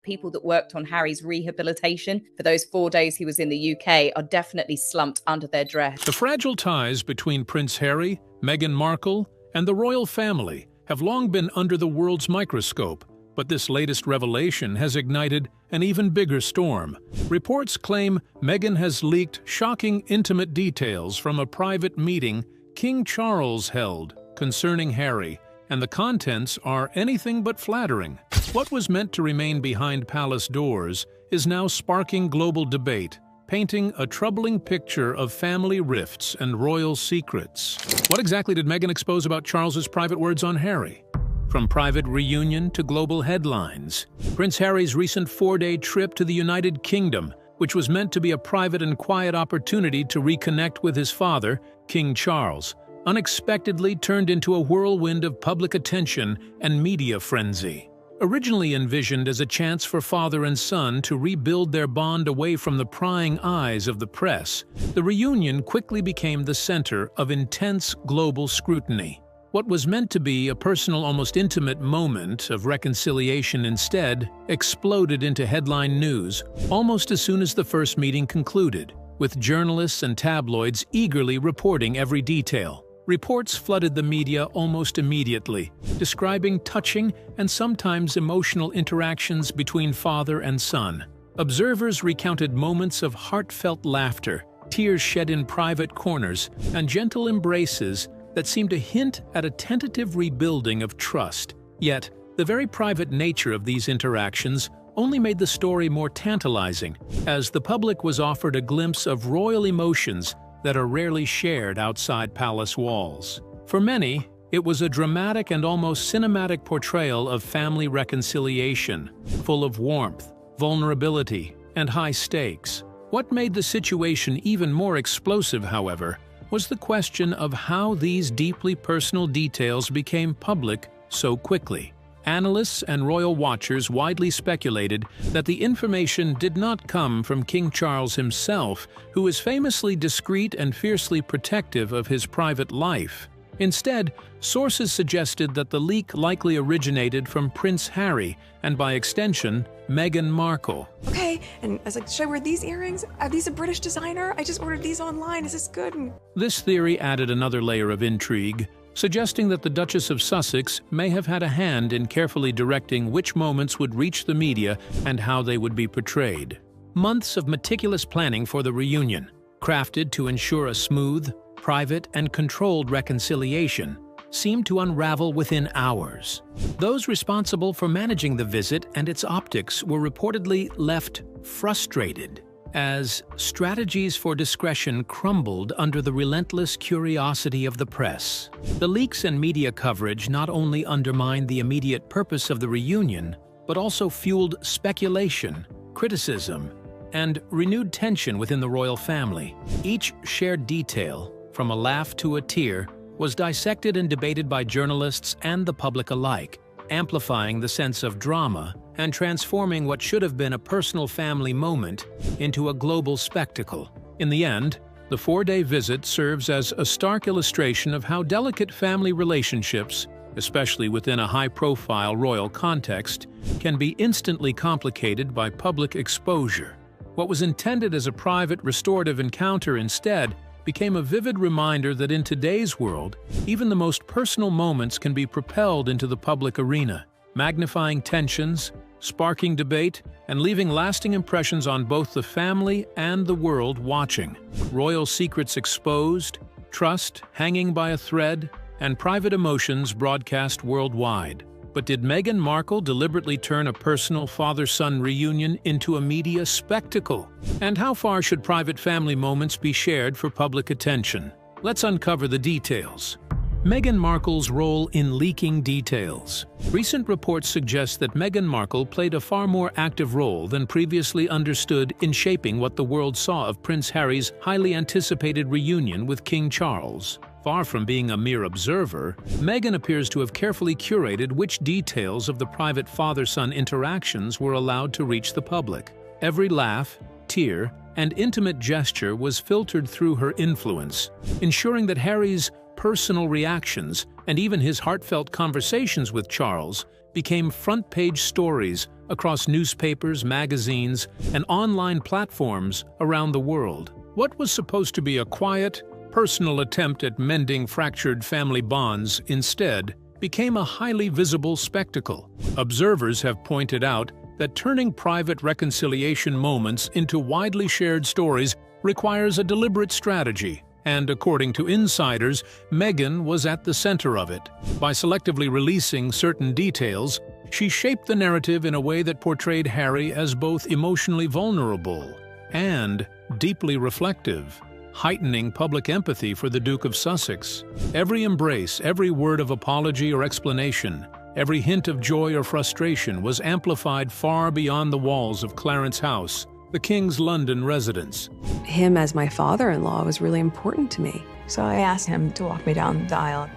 People that worked on Harry's rehabilitation for those 4 days he was in the UK are definitely slumped under their dress. The fragile ties between Prince Harry, Meghan Markle, and the royal family have long been under the world's microscope, but this latest revelation has ignited an even bigger storm. Reports claim Meghan has leaked shocking intimate details from a private meeting King Charles held concerning Harry, and the contents are anything but flattering. What was meant to remain behind palace doors is now sparking global debate, painting a troubling picture of family rifts and royal secrets. What exactly did Meghan expose about Charles's private words on Harry? From private reunion to global headlines, Prince Harry's recent 4-day trip to the United Kingdom, which was meant to be a private and quiet opportunity to reconnect with his father, King Charles, unexpectedly turned into a whirlwind of public attention and media frenzy. Originally envisioned as a chance for father and son to rebuild their bond away from the prying eyes of the press, the reunion quickly became the center of intense global scrutiny. What was meant to be a personal, almost intimate moment of reconciliation instead exploded into headline news almost as soon as the first meeting concluded, with journalists and tabloids eagerly reporting every detail. Reports flooded the media almost immediately, describing touching and sometimes emotional interactions between father and son. Observers recounted moments of heartfelt laughter, tears shed in private corners, and gentle embraces that seemed to hint at a tentative rebuilding of trust. Yet, the very private nature of these interactions only made the story more tantalizing, as the public was offered a glimpse of royal emotions that are rarely shared outside palace walls. For many, it was a dramatic and almost cinematic portrayal of family reconciliation, full of warmth, vulnerability, and high stakes. What made the situation even more explosive, however, was the question of how these deeply personal details became public so quickly. Analysts and royal watchers widely speculated that the information did not come from King Charles himself, who is famously discreet and fiercely protective of his private life. Instead, sources suggested that the leak likely originated from Prince Harry and, by extension, Meghan Markle. Okay, and I was like, should I wear these earrings? Are these a British designer? I just ordered these online. Is this good? This theory added another layer of intrigue, suggesting that the Duchess of Sussex may have had a hand in carefully directing which moments would reach the media and how they would be portrayed. Months of meticulous planning for the reunion, crafted to ensure a smooth, private, and controlled reconciliation, seemed to unravel within hours. Those responsible for managing the visit and its optics were reportedly left frustrated, as strategies for discretion crumbled under the relentless curiosity of the press. The leaks and media coverage not only undermined the immediate purpose of the reunion, but also fueled speculation, criticism, and renewed tension within the royal family. Each shared detail, from a laugh to a tear, was dissected and debated by journalists and the public alike, amplifying the sense of drama and transforming what should have been a personal family moment into a global spectacle. In the end, the 4-day visit serves as a stark illustration of how delicate family relationships, especially within a high-profile royal context, can be instantly complicated by public exposure. What was intended as a private, restorative encounter instead became a vivid reminder that in today's world, even the most personal moments can be propelled into the public arena, magnifying tensions, sparking debate, and leaving lasting impressions on both the family and the world watching. Royal secrets exposed, trust hanging by a thread, and private emotions broadcast worldwide. But did Meghan Markle deliberately turn a personal father-son reunion into a media spectacle? And how far should private family moments be shared for public attention? Let's uncover the details. Meghan Markle's role in leaking details. Recent reports suggest that Meghan Markle played a far more active role than previously understood in shaping what the world saw of Prince Harry's highly anticipated reunion with King Charles. Far from being a mere observer, Meghan appears to have carefully curated which details of the private father-son interactions were allowed to reach the public. Every laugh, tear, and intimate gesture was filtered through her influence, ensuring that Harry's personal reactions and even his heartfelt conversations with Charles became front-page stories across newspapers, magazines, and online platforms around the world. What was supposed to be a quiet, personal attempt at mending fractured family bonds instead became a highly visible spectacle. Observers have pointed out that turning private reconciliation moments into widely shared stories requires a deliberate strategy, and according to insiders, Meghan was at the center of it. By selectively releasing certain details, she shaped the narrative in a way that portrayed Harry as both emotionally vulnerable and deeply reflective, heightening public empathy for the Duke of Sussex. Every embrace, every word of apology or explanation, every hint of joy or frustration was amplified far beyond the walls of Clarence House, the King's London residence. Him as my father-in-law was really important to me. So I asked him to walk me down the aisle,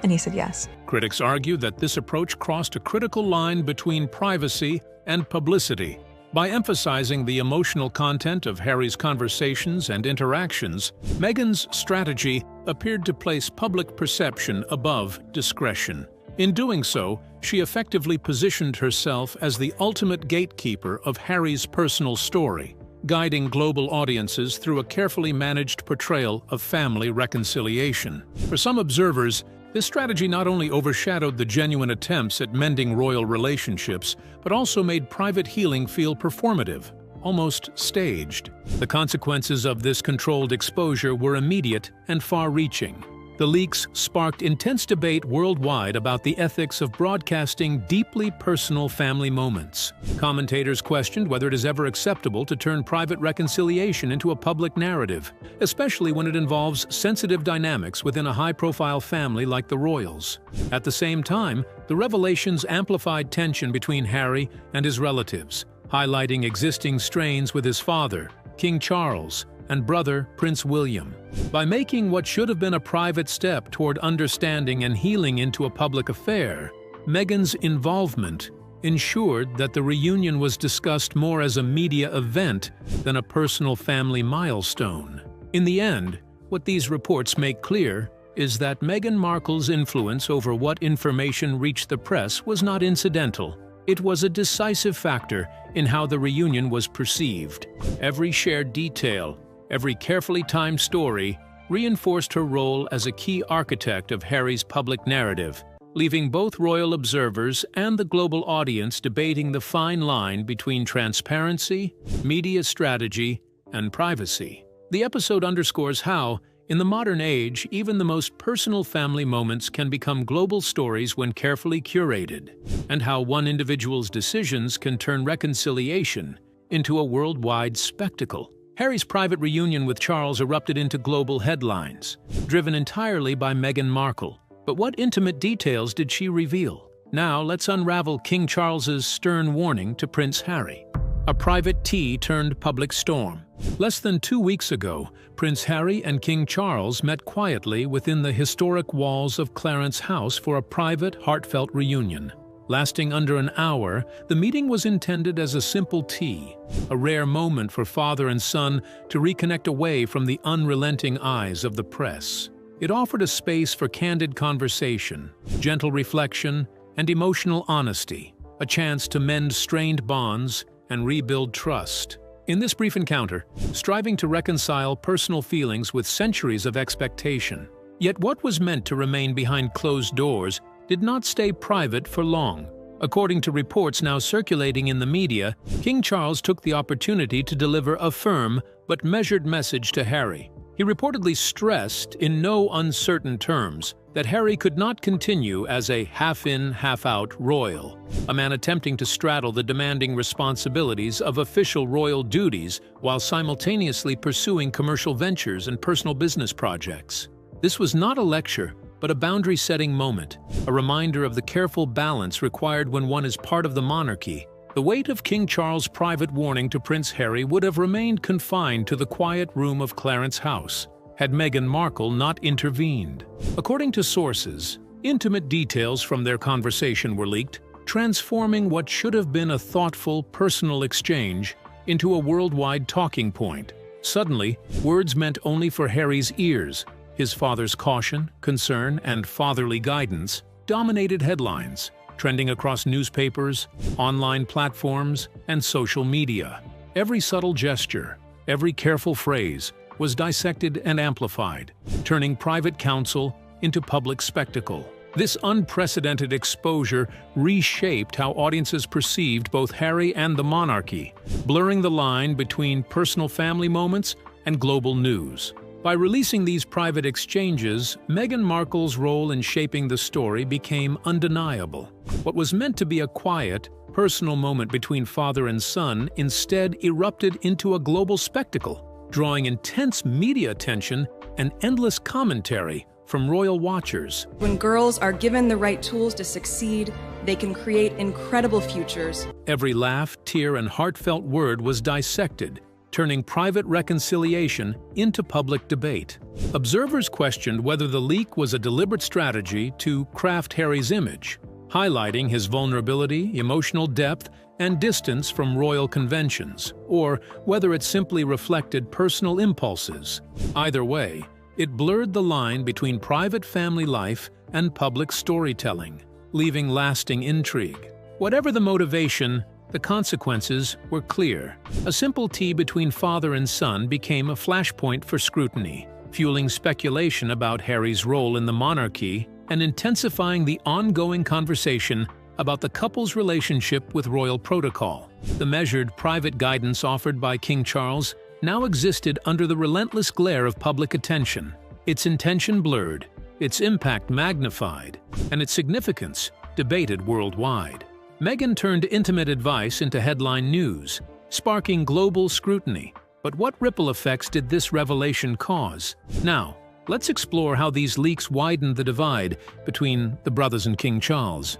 and he said yes. Critics argue that this approach crossed a critical line between privacy and publicity. By emphasizing the emotional content of Harry's conversations and interactions, Meghan's strategy appeared to place public perception above discretion. In doing so, she effectively positioned herself as the ultimate gatekeeper of Harry's personal story, guiding global audiences through a carefully managed portrayal of family reconciliation. For some observers, this strategy not only overshadowed the genuine attempts at mending royal relationships, but also made private healing feel performative, almost staged. The consequences of this controlled exposure were immediate and far-reaching. The leaks sparked intense debate worldwide about the ethics of broadcasting deeply personal family moments. Commentators questioned whether it is ever acceptable to turn private reconciliation into a public narrative, especially when it involves sensitive dynamics within a high-profile family like the royals. At the same time, the revelations amplified tension between Harry and his relatives, highlighting existing strains with his father, King Charles, and brother, Prince William. By making what should have been a private step toward understanding and healing into a public affair, Meghan's involvement ensured that the reunion was discussed more as a media event than a personal family milestone. In the end, what these reports make clear is that Meghan Markle's influence over what information reached the press was not incidental. It was a decisive factor in how the reunion was perceived. Every shared detail, every carefully timed story reinforced her role as a key architect of Harry's public narrative, leaving both royal observers and the global audience debating the fine line between transparency, media strategy, and privacy. The episode underscores how, in the modern age, even the most personal family moments can become global stories when carefully curated, and how one individual's decisions can turn reconciliation into a worldwide spectacle. Harry's private reunion with Charles erupted into global headlines, driven entirely by Meghan Markle. But what intimate details did she reveal? Now let's unravel King Charles's stern warning to Prince Harry. A private tea turned public storm. Less than 2 weeks ago, Prince Harry and King Charles met quietly within the historic walls of Clarence House for a private, heartfelt reunion. Lasting under an hour, the meeting was intended as a simple tea, a rare moment for father and son to reconnect away from the unrelenting eyes of the press. It offered a space for candid conversation, gentle reflection, and emotional honesty, a chance to mend strained bonds and rebuild trust. In this brief encounter, striving to reconcile personal feelings with centuries of expectation. Yet what was meant to remain behind closed doors did not stay private for long. According to reports now circulating in the media, King Charles took the opportunity to deliver a firm but measured message to Harry. He reportedly stressed, in no uncertain terms, that Harry could not continue as a half-in, half-out royal, a man attempting to straddle the demanding responsibilities of official royal duties while simultaneously pursuing commercial ventures and personal business projects. This was not a lecture, but a boundary-setting moment, a reminder of the careful balance required when one is part of the monarchy. The weight of King Charles' private warning to Prince Harry would have remained confined to the quiet room of Clarence House, had Meghan Markle not intervened. According to sources, intimate details from their conversation were leaked, transforming what should have been a thoughtful, personal exchange into a worldwide talking point. Suddenly, words meant only for Harry's ears. His father's caution, concern, and fatherly guidance dominated headlines, trending across newspapers, online platforms, and social media. Every subtle gesture, every careful phrase was dissected and amplified, turning private counsel into public spectacle. This unprecedented exposure reshaped how audiences perceived both Harry and the monarchy, blurring the line between personal family moments and global news. By releasing these private exchanges, Meghan Markle's role in shaping the story became undeniable. What was meant to be a quiet, personal moment between father and son instead erupted into a global spectacle, drawing intense media attention and endless commentary from royal watchers. When girls are given the right tools to succeed, they can create incredible futures. Every laugh, tear, and heartfelt word was dissected, turning private reconciliation into public debate. Observers questioned whether the leak was a deliberate strategy to craft Harry's image, highlighting his vulnerability, emotional depth, and distance from royal conventions, or whether it simply reflected personal impulses. Either way, it blurred the line between private family life and public storytelling, leaving lasting intrigue. Whatever the motivation, the consequences were clear. A simple tea between father and son became a flashpoint for scrutiny, fueling speculation about Harry's role in the monarchy and intensifying the ongoing conversation about the couple's relationship with royal protocol. The measured private guidance offered by King Charles now existed under the relentless glare of public attention, its intention blurred, its impact magnified, and its significance debated worldwide. Meghan turned intimate advice into headline news, sparking global scrutiny. But what ripple effects did this revelation cause? Now, let's explore how these leaks widened the divide between the brothers and King Charles.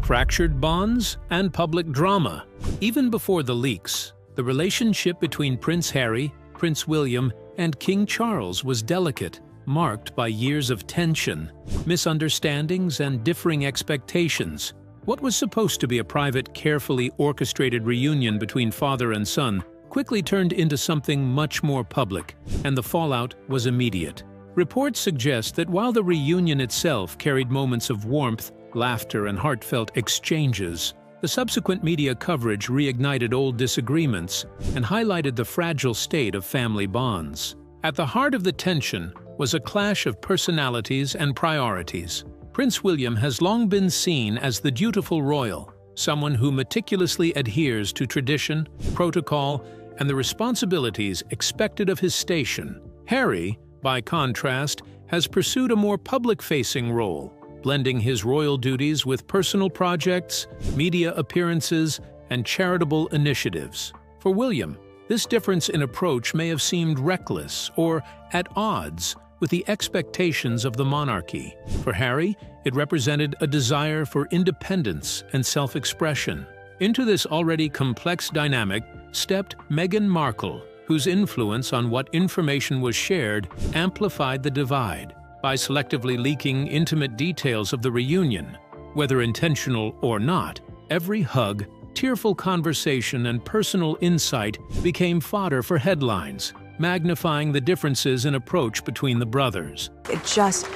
Fractured bonds and public drama. Even before the leaks, the relationship between Prince Harry, Prince William, and King Charles was delicate, marked by years of tension, misunderstandings, and differing expectations. What was supposed to be a private, carefully orchestrated reunion between father and son quickly turned into something much more public, and the fallout was immediate. Reports suggest that while the reunion itself carried moments of warmth, laughter, and heartfelt exchanges, the subsequent media coverage reignited old disagreements and highlighted the fragile state of family bonds. At the heart of the tension was a clash of personalities and priorities. Prince William has long been seen as the dutiful royal, someone who meticulously adheres to tradition, protocol, and the responsibilities expected of his station. Harry, by contrast, has pursued a more public-facing role, blending his royal duties with personal projects, media appearances, and charitable initiatives. For William, this difference in approach may have seemed reckless or at odds with the expectations of the monarchy. For Harry, it represented a desire for independence and self-expression. Into this already complex dynamic stepped Meghan Markle, whose influence on what information was shared amplified the divide. By selectively leaking intimate details of the reunion, whether intentional or not, every hug, tearful conversation, and personal insight became fodder for headlines, magnifying the differences in approach between the brothers. It just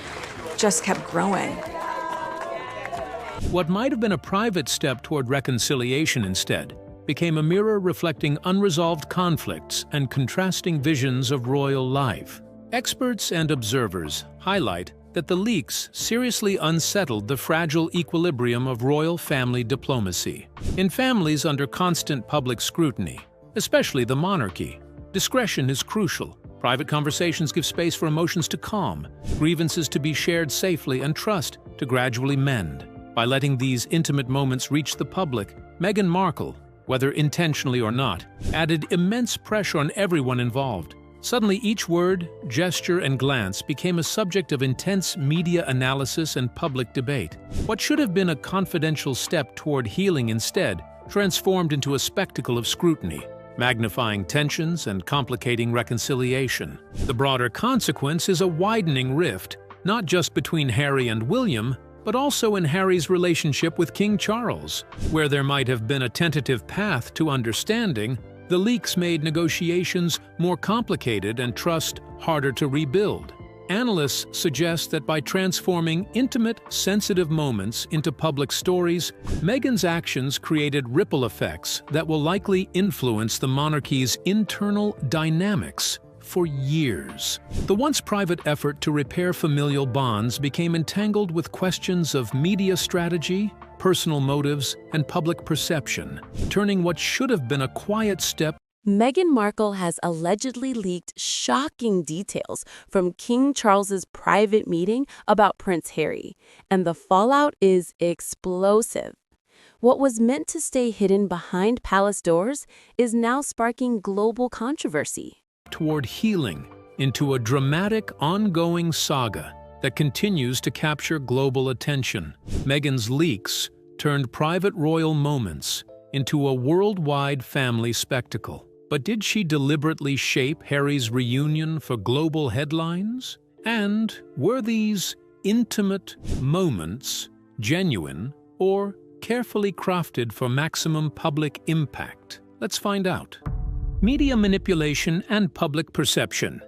kept growing. What might have been a private step toward reconciliation instead became a mirror reflecting unresolved conflicts and contrasting visions of royal life. Experts and observers highlight that the leaks seriously unsettled the fragile equilibrium of royal family diplomacy. In families under constant public scrutiny, especially the monarchy, discretion is crucial. Private conversations give space for emotions to calm, grievances to be shared safely, and trust to gradually mend. By letting these intimate moments reach the public, Meghan Markle, whether intentionally or not, added immense pressure on everyone involved. Suddenly, each word, gesture, and glance became a subject of intense media analysis and public debate. What should have been a confidential step toward healing instead transformed into a spectacle of scrutiny, magnifying tensions and complicating reconciliation. The broader consequence is a widening rift, not just between Harry and William, but also in Harry's relationship with King Charles. Where there might have been a tentative path to understanding, the leaks made negotiations more complicated and trust harder to rebuild. Analysts suggest that by transforming intimate, sensitive moments into public stories, Meghan's actions created ripple effects that will likely influence the monarchy's internal dynamics for years. The once private effort to repair familial bonds became entangled with questions of media strategy, personal motives, and public perception, turning what should have been a quiet step. Meghan Markle has allegedly leaked shocking details from King Charles's private meeting about Prince Harry, and the fallout is explosive. What was meant to stay hidden behind palace doors is now sparking global controversy. Toward healing into a dramatic, ongoing saga that continues to capture global attention. Meghan's leaks turned private royal moments into a worldwide family spectacle. But did she deliberately shape Harry's reunion for global headlines? And were these intimate moments genuine or carefully crafted for maximum public impact? Let's find out. Media manipulation and public perception.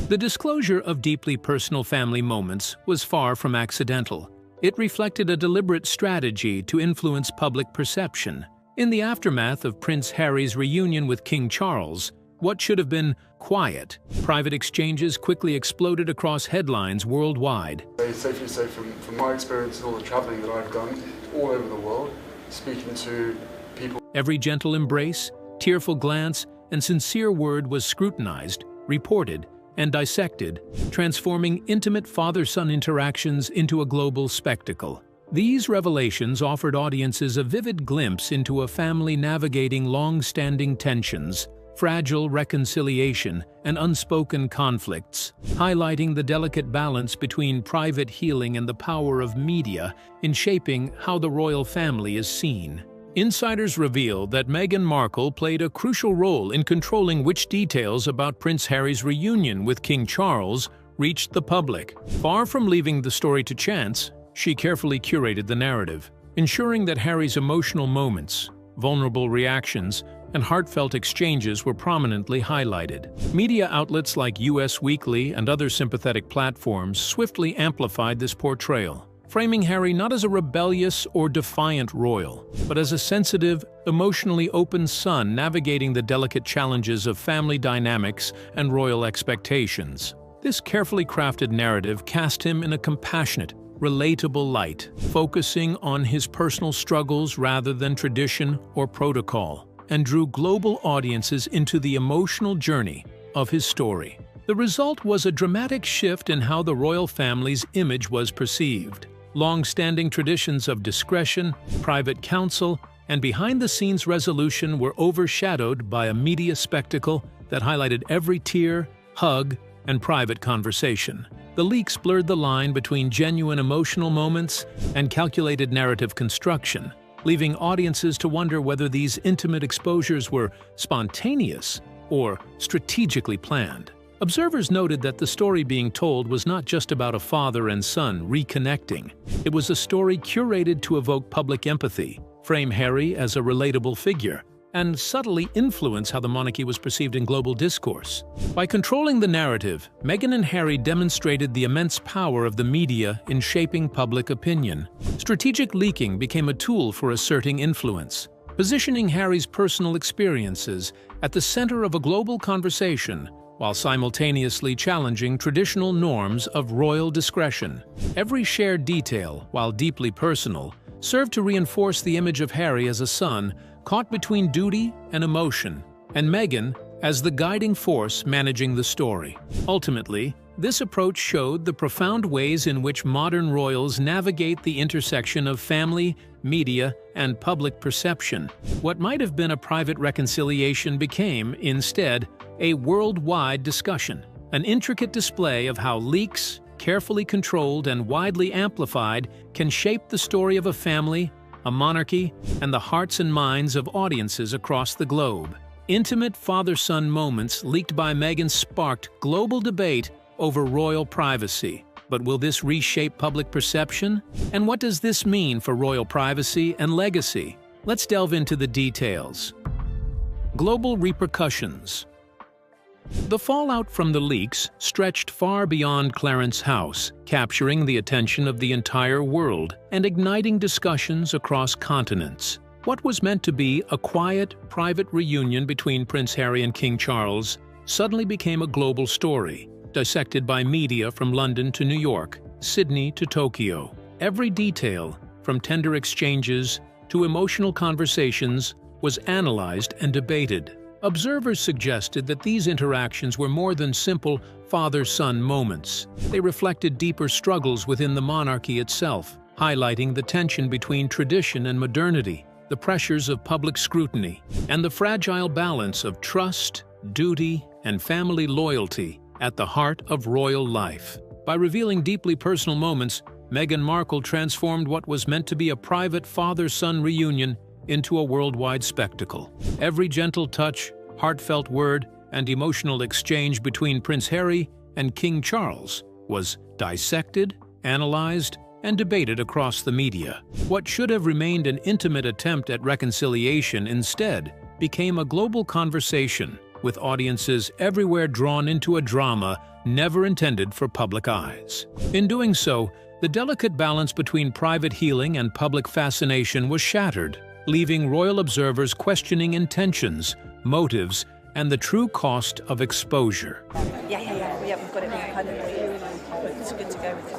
The disclosure of deeply personal family moments was far from accidental. It reflected a deliberate strategy to influence public perception. In the aftermath of Prince Harry's reunion with King Charles, what should have been quiet, private exchanges quickly exploded across headlines worldwide. I safely say from my experience and all the traveling that I've done all over the world, speaking to people. Every gentle embrace, tearful glance, and sincere word was scrutinized, reported, and dissected, transforming intimate father-son interactions into a global spectacle. These revelations offered audiences a vivid glimpse into a family navigating long-standing tensions, fragile reconciliation, and unspoken conflicts, highlighting the delicate balance between private healing and the power of media in shaping how the royal family is seen. Insiders reveal that Meghan Markle played a crucial role in controlling which details about Prince Harry's reunion with King Charles reached the public. Far from leaving the story to chance, she carefully curated the narrative, ensuring that Harry's emotional moments, vulnerable reactions, and heartfelt exchanges were prominently highlighted. Media outlets like US Weekly and other sympathetic platforms swiftly amplified this portrayal, framing Harry not as a rebellious or defiant royal, but as a sensitive, emotionally open son navigating the delicate challenges of family dynamics and royal expectations. This carefully crafted narrative cast him in a compassionate, relatable light, focusing on his personal struggles rather than tradition or protocol, and drew global audiences into the emotional journey of his story. The result was a dramatic shift in how the royal family's image was perceived. Long-standing traditions of discretion, private counsel, and behind-the-scenes resolution were overshadowed by a media spectacle that highlighted every tear, hug, and private conversation. The leaks blurred the line between genuine emotional moments and calculated narrative construction, leaving audiences to wonder whether these intimate exposures were spontaneous or strategically planned. Observers noted that the story being told was not just about a father and son reconnecting. It was a story curated to evoke public empathy, frame Harry as a relatable figure, and subtly influence how the monarchy was perceived in global discourse. By controlling the narrative, Meghan and Harry demonstrated the immense power of the media in shaping public opinion. Strategic leaking became a tool for asserting influence, positioning Harry's personal experiences at the center of a global conversation, while simultaneously challenging traditional norms of royal discretion. Every shared detail, while deeply personal, served to reinforce the image of Harry as a son caught between duty and emotion, and Meghan as the guiding force managing the story. Ultimately, this approach showed the profound ways in which modern royals navigate the intersection of family, media, and public perception. What might have been a private reconciliation became, instead, a worldwide discussion, an intricate display of how leaks, carefully controlled and widely amplified, can shape the story of a family, a monarchy, and the hearts and minds of audiences across the globe. Intimate father-son moments leaked by Meghan sparked global debate over royal privacy. But will this reshape public perception? And what does this mean for royal privacy and legacy? Let's delve into the details. Global repercussions. The fallout from the leaks stretched far beyond Clarence's house, capturing the attention of the entire world and igniting discussions across continents. What was meant to be a quiet, private reunion between Prince Harry and King Charles suddenly became a global story, dissected by media from London to New York, Sydney to Tokyo. Every detail, from tender exchanges to emotional conversations, was analyzed and debated. Observers suggested that these interactions were more than simple father-son moments. They reflected deeper struggles within the monarchy itself, highlighting the tension between tradition and modernity, the pressures of public scrutiny, and the fragile balance of trust, duty, and family loyalty at the heart of royal life. By revealing deeply personal moments, Meghan Markle transformed what was meant to be a private father-son reunion into a worldwide spectacle. Every gentle touch, heartfelt word, and emotional exchange between Prince Harry and King Charles was dissected, analyzed, and debated across the media. What should have remained an intimate attempt at reconciliation instead became a global conversation, with audiences everywhere drawn into a drama never intended for public eyes. In doing so, the delicate balance between private healing and public fascination was shattered, leaving royal observers questioning intentions, motives, and the true cost of exposure. Yeah, we've got it kind of, it's good to go with it.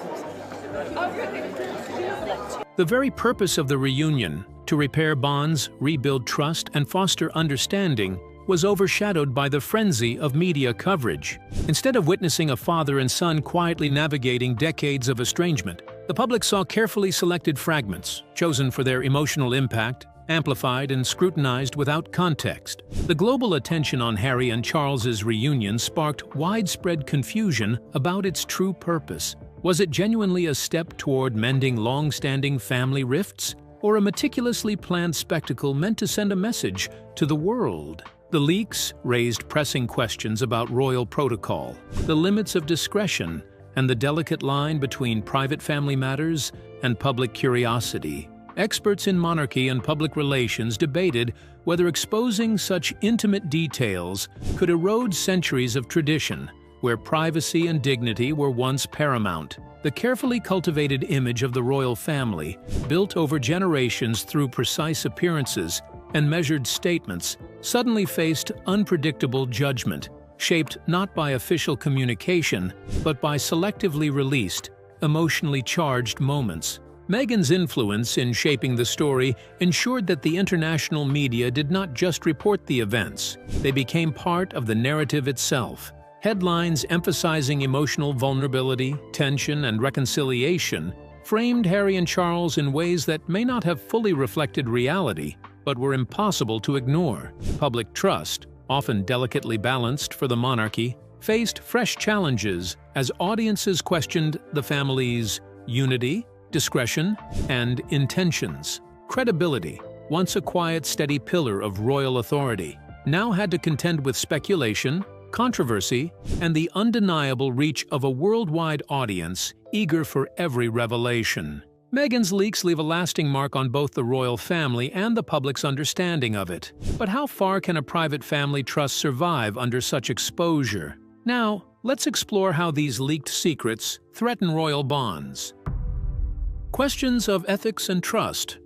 The very purpose of the reunion, to repair bonds, rebuild trust, and foster understanding, was overshadowed by the frenzy of media coverage. Instead of witnessing a father and son quietly navigating decades of estrangement, the public saw carefully selected fragments, chosen for their emotional impact, amplified and scrutinized without context. The global attention on Harry and Charles's reunion sparked widespread confusion about its true purpose. Was it genuinely a step toward mending long-standing family rifts, or a meticulously planned spectacle meant to send a message to the world? The leaks raised pressing questions about royal protocol, the limits of discretion, and the delicate line between private family matters and public curiosity. Experts in monarchy and public relations debated whether exposing such intimate details could erode centuries of tradition, where privacy and dignity were once paramount. The carefully cultivated image of the royal family, built over generations through precise appearances and measured statements, suddenly faced unpredictable judgment, shaped not by official communication, but by selectively released, emotionally charged moments. Meghan's influence in shaping the story ensured that the international media did not just report the events. They became part of the narrative itself. Headlines emphasizing emotional vulnerability, tension, and reconciliation framed Harry and Charles in ways that may not have fully reflected reality, but were impossible to ignore. Public trust, often delicately balanced for the monarchy, faced fresh challenges as audiences questioned the family's unity, discretion, and intentions. Credibility, once a quiet, steady pillar of royal authority, now had to contend with speculation, controversy, and the undeniable reach of a worldwide audience eager for every revelation. Meghan's leaks leave a lasting mark on both the royal family and the public's understanding of it. But how far can a private family trust survive under such exposure? Now, let's explore how these leaked secrets threaten royal bonds. Questions of ethics and trust.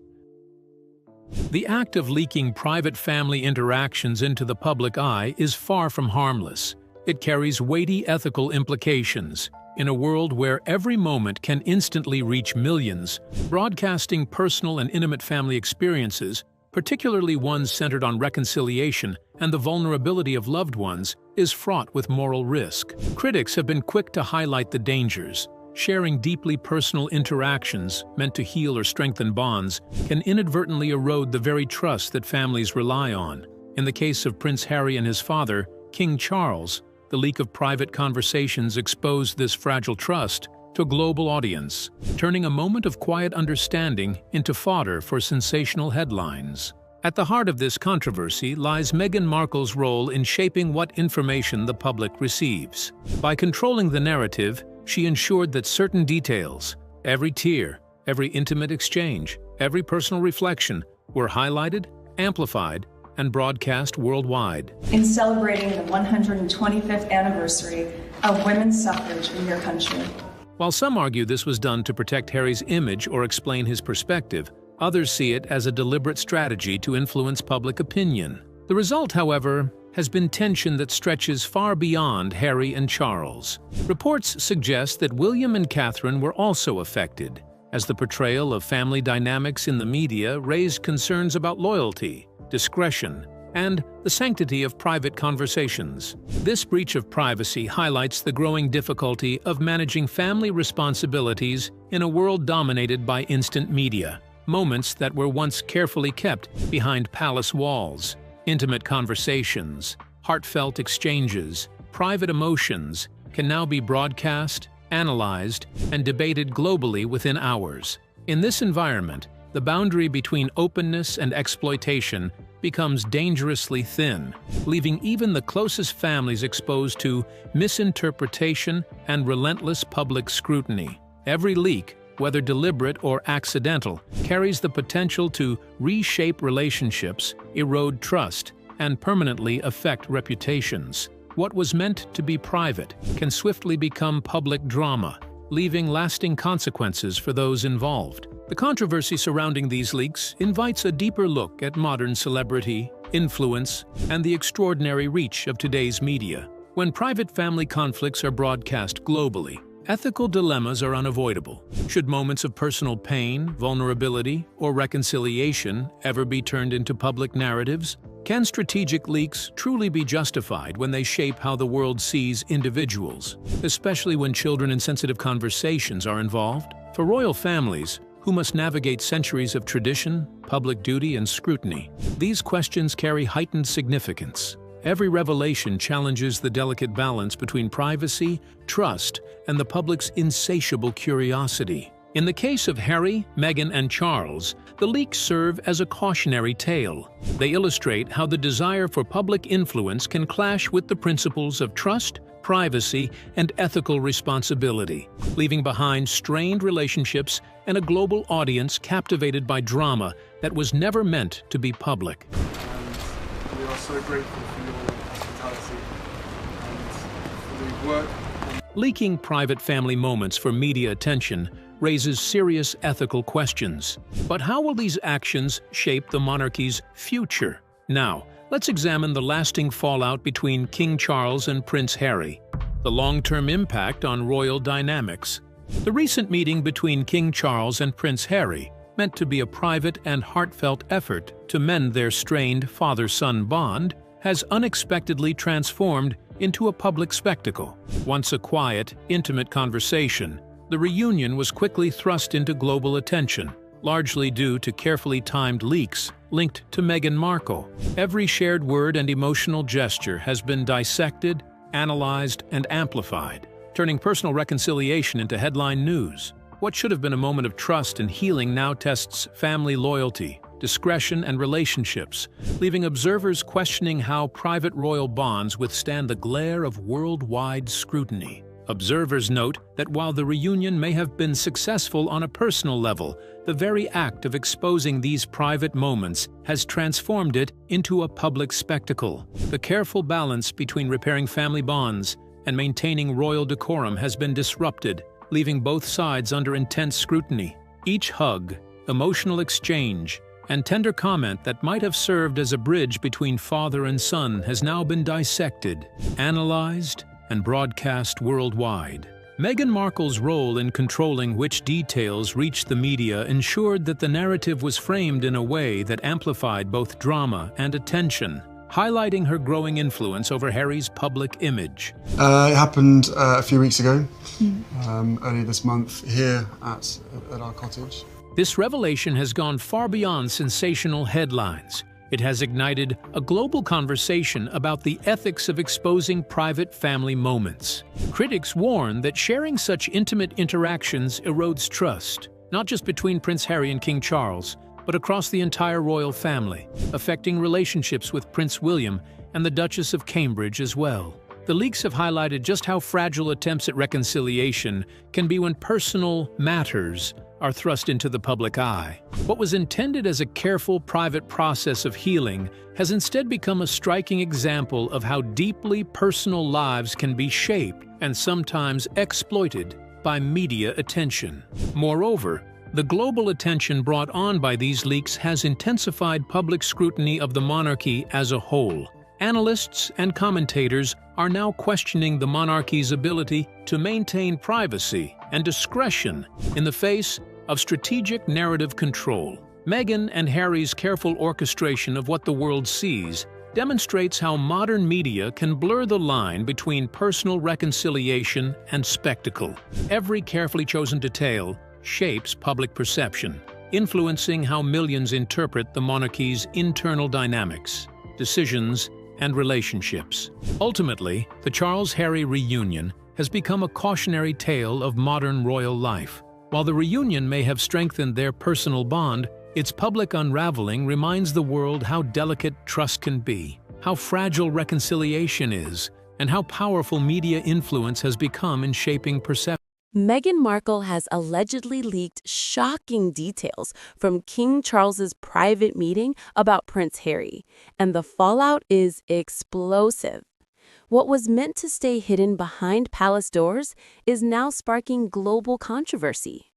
The act of leaking private family interactions into the public eye is far from harmless. It carries weighty ethical implications. In a world where every moment can instantly reach millions, broadcasting personal and intimate family experiences, particularly ones centered on reconciliation and the vulnerability of loved ones, is fraught with moral risk. Critics have been quick to highlight the dangers. Sharing deeply personal interactions meant to heal or strengthen bonds can inadvertently erode the very trust that families rely on. In the case of Prince Harry and his father, King Charles, the leak of private conversations exposed this fragile trust to a global audience, turning a moment of quiet understanding into fodder for sensational headlines. At the heart of this controversy lies Meghan Markle's role in shaping what information the public receives. By controlling the narrative, she ensured that certain details, every tear, every intimate exchange, every personal reflection, were highlighted, amplified, and broadcast worldwide. In celebrating the 125th anniversary of women's suffrage in your country. While some argue this was done to protect Harry's image or explain his perspective, others see it as a deliberate strategy to influence public opinion. The result, however, has been tension that stretches far beyond Harry and Charles. Reports suggest that William and Catherine were also affected, as the portrayal of family dynamics in the media raised concerns about loyalty, discretion, and the sanctity of private conversations. This breach of privacy highlights the growing difficulty of managing family responsibilities in a world dominated by instant media. Moments that were once carefully kept behind palace walls. Intimate conversations, heartfelt exchanges, private emotions can now be broadcast, analyzed, and debated globally within hours. In this environment, the boundary between openness and exploitation becomes dangerously thin, leaving even the closest families exposed to misinterpretation and relentless public scrutiny. Every leak, whether deliberate or accidental, carries the potential to reshape relationships, erode trust, and permanently affect reputations. What was meant to be private can swiftly become public drama, leaving lasting consequences for those involved. The controversy surrounding these leaks invites a deeper look at modern celebrity, influence, and the extraordinary reach of today's media. When private family conflicts are broadcast globally, ethical dilemmas are unavoidable. Should moments of personal pain, vulnerability, or reconciliation ever be turned into public narratives? Can strategic leaks truly be justified when they shape how the world sees individuals, especially when children and sensitive conversations are involved? For royal families, who must navigate centuries of tradition, public duty, and scrutiny, these questions carry heightened significance. Every revelation challenges the delicate balance between privacy, trust, and the public's insatiable curiosity. In the case of Harry, Meghan, and Charles, the leaks serve as a cautionary tale. They illustrate how the desire for public influence can clash with the principles of trust, privacy, and ethical responsibility, leaving behind strained relationships and a global audience captivated by drama that was never meant to be public. And we are so grateful for your hospitality and for the work. Leaking private family moments for media attention raises serious ethical questions. But how will these actions shape the monarchy's future? Now, let's examine the lasting fallout between King Charles and Prince Harry, the long-term impact on royal dynamics. The recent meeting between King Charles and Prince Harry, meant to be a private and heartfelt effort to mend their strained father-son bond, has unexpectedly transformed into a public spectacle. Once a quiet, intimate conversation, the reunion was quickly thrust into global attention, largely due to carefully timed leaks linked to Meghan Markle. Every shared word and emotional gesture has been dissected, analyzed, and amplified, turning personal reconciliation into headline news. What should have been a moment of trust and healing now tests family loyalty, discretion, and relationships, leaving observers questioning how private royal bonds withstand the glare of worldwide scrutiny. Observers note that while the reunion may have been successful on a personal level, the very act of exposing these private moments has transformed it into a public spectacle. The careful balance between repairing family bonds and maintaining royal decorum has been disrupted, leaving both sides under intense scrutiny. Each hug, emotional exchange, and tender comment that might have served as a bridge between father and son has now been dissected, analyzed, and broadcast worldwide. Meghan Markle's role in controlling which details reached the media ensured that the narrative was framed in a way that amplified both drama and attention, highlighting her growing influence over Harry's public image. It happened a few weeks ago, earlier this month, here at our cottage. This revelation has gone far beyond sensational headlines. It has ignited a global conversation about the ethics of exposing private family moments. Critics warn that sharing such intimate interactions erodes trust, not just between Prince Harry and King Charles, but across the entire royal family, affecting relationships with Prince William and the Duchess of Cambridge as well. The leaks have highlighted just how fragile attempts at reconciliation can be when personal matters are thrust into the public eye. What was intended as a careful, private process of healing has instead become a striking example of how deeply personal lives can be shaped and sometimes exploited by media attention. Moreover, the global attention brought on by these leaks has intensified public scrutiny of the monarchy as a whole. Analysts and commentators are now questioning the monarchy's ability to maintain privacy and discretion in the face of strategic narrative control. Meghan and Harry's careful orchestration of what the world sees demonstrates how modern media can blur the line between personal reconciliation and spectacle. Every carefully chosen detail shapes public perception, influencing how millions interpret the monarchy's internal dynamics, decisions, and relationships. Ultimately, the Charles-Harry reunion has become a cautionary tale of modern royal life. While the reunion may have strengthened their personal bond, its public unraveling reminds the world how delicate trust can be, how fragile reconciliation is, and how powerful media influence has become in shaping perception. Meghan Markle has allegedly leaked shocking details from King Charles's private meeting about Prince Harry, and the fallout is explosive. What was meant to stay hidden behind palace doors is now sparking global controversy.